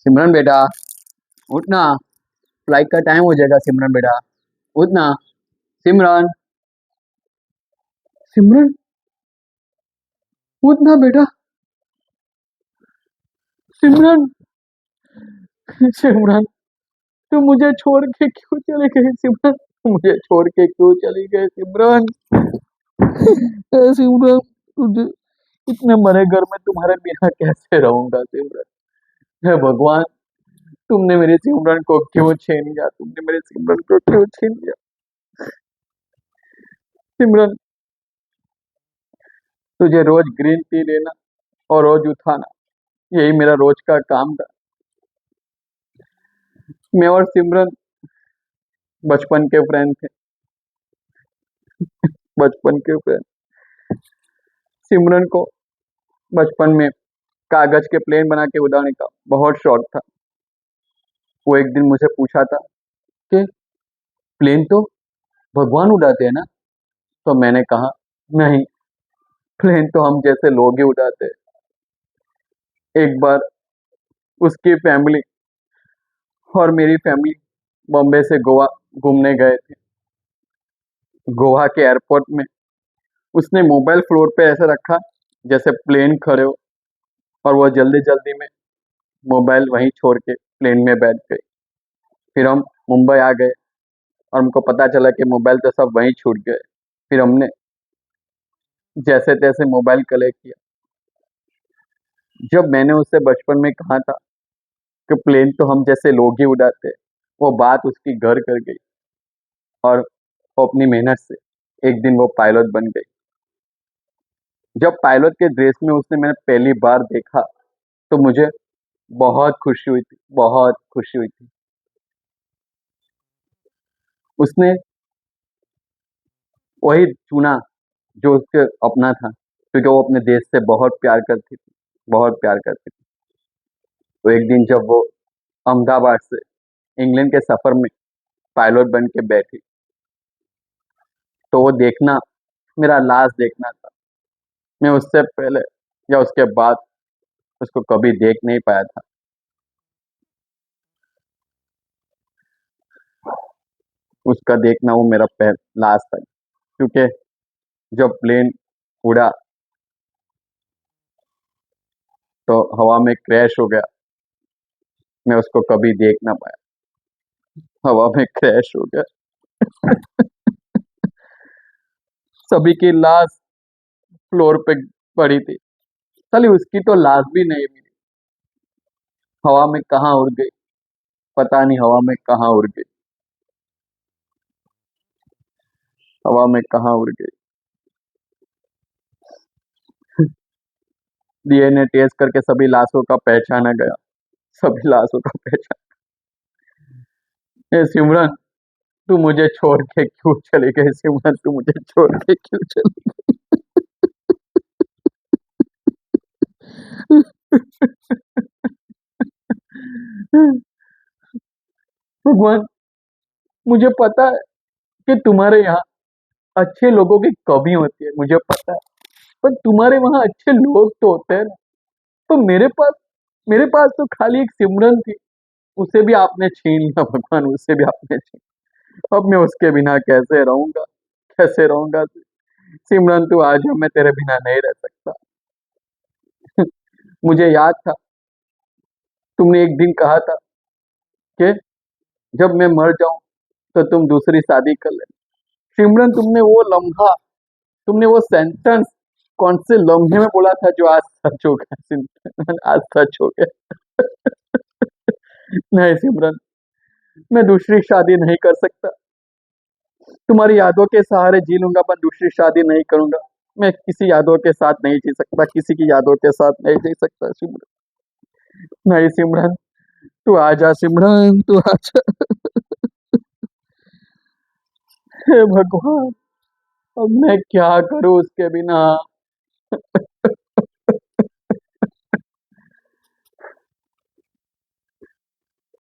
सिमरन बेटा, उठ ना। फ्लाइट का टाइम हो जाएगा। सिमरन बेटा, उठ ना। सिमरन, सिमरन, उठ ना बेटा। सिमरन, सिमरन, तुम मुझे छोड़ के क्यों चले गए? सिमरन, तुम मुझे छोड़ के क्यों चली गए? सिमरन, सिमरन, तुझे इतने बड़े घर में तुम्हारे बिना कैसे रहूंगा? सिमरन, हे भगवान, तुमने मेरे सिमरन को क्यों छीन लिया? तुमने मेरे सिमरन को क्यों छीन लिया? सिमरन, तुझे रोज ग्रीन टी लेना और रोज उठाना, यही मेरा रोज का काम था। मैं और सिमरन बचपन के फ्रेंड थे। बचपन के फ्रेंड। सिमरन को बचपन में कागज के प्लेन बना के उड़ाने का बहुत शौक था। वो एक दिन मुझे पूछा था कि प्लेन तो भगवान उड़ाते हैं ना? तो मैंने कहा, नहीं, प्लेन तो हम जैसे लोग ही उड़ाते हैं। एक बार उसकी फैमिली और मेरी फैमिली बॉम्बे से गोवा घूमने गए थे। गोवा के एयरपोर्ट में उसने मोबाइल फ्लोर पे ऐसे रखा जैसे प्लेन खड़े हो, और वो जल्दी जल्दी में मोबाइल वहीं छोड़ के प्लेन में बैठ गई। फिर हम मुंबई आ गए और हमको पता चला कि मोबाइल तो सब वहीं छूट गए। फिर हमने जैसे तैसे मोबाइल कलेक्ट किया। जब मैंने उससे बचपन में कहा था कि प्लेन तो हम जैसे लोग ही उड़ाते हैं, वो बात उसकी घर कर गई और वो अपनी मेहनत से एक दिन वो पायलट बन गई। जब पायलट के ड्रेस में उसने मैंने पहली बार देखा तो मुझे बहुत खुशी हुई थी, बहुत खुशी हुई थी। उसने वही चुना जो उसके अपना था, क्योंकि वो अपने देश से बहुत प्यार करती थी, बहुत प्यार करती थी। तो एक दिन जब वो अहमदाबाद से इंग्लैंड के सफर में पायलट बन के बैठी, तो वो देखना मेरा लास्ट देखना था। मैं उससे पहले या उसके बाद उसको कभी देख नहीं पाया था। उसका देखना वो मेरा लास्ट था, क्योंकि जब प्लेन उड़ा तो हवा में क्रैश हो गया। मैं उसको कभी देख ना पाया, हवा में क्रैश हो गया। सभी की लाश फ्लोर पे पड़ी थी, साली उसकी तो लाश भी नहीं मिली। हवा में कहाँ उड़ गई, पता नहीं हवा में कहाँ उड़ गई, हवा में कहाँ उड़ गई। डीएनए टेस्ट करके सभी लाशों का पहचाना गया, सभी लाशों का पहचान। ए सिमरन, तू मुझे छोड़ के क्यों चली गई? सिमरन, तू मुझे छोड़ के क्यों चली गई? भगवान, मुझे पता है कि तुम्हारे यहाँ अच्छे लोगों की कमी होती है, मुझे पता है। पर तुम्हारे वहाँ अच्छे लोग तो होते हैं ना। तो मेरे पास तो खाली एक सिमरन थी, उसे भी आपने छीन लिया। भगवान, उसे भी आपने छीन। अब मैं उसके बिना कैसे रहूंगा? कैसे रहूंगा? सिमरन, तू आज मैं तेरे बिना नहीं रह सकता। मुझे याद था तुमने एक दिन कहा था कि जब मैं मर जाऊं तो तुम दूसरी शादी कर ले। सिमरन, तुमने वो सेंटेंस कौन से लम्हे में बोला था जो आज सच हो गया? सिमरन, आज सच हो गया। नहीं सिमरन, मैं दूसरी शादी नहीं कर सकता। तुम्हारी यादों के सहारे जी लूंगा, पर दूसरी शादी नहीं करूंगा। मैं किसी यादों के साथ नहीं जी सकता, किसी की यादों के साथ नहीं जी सकता सिमरन। नहीं सिमरन, तू आजा। सिमरन, तू आजा। हे भगवान, अब मैं क्या करूं उसके बिना?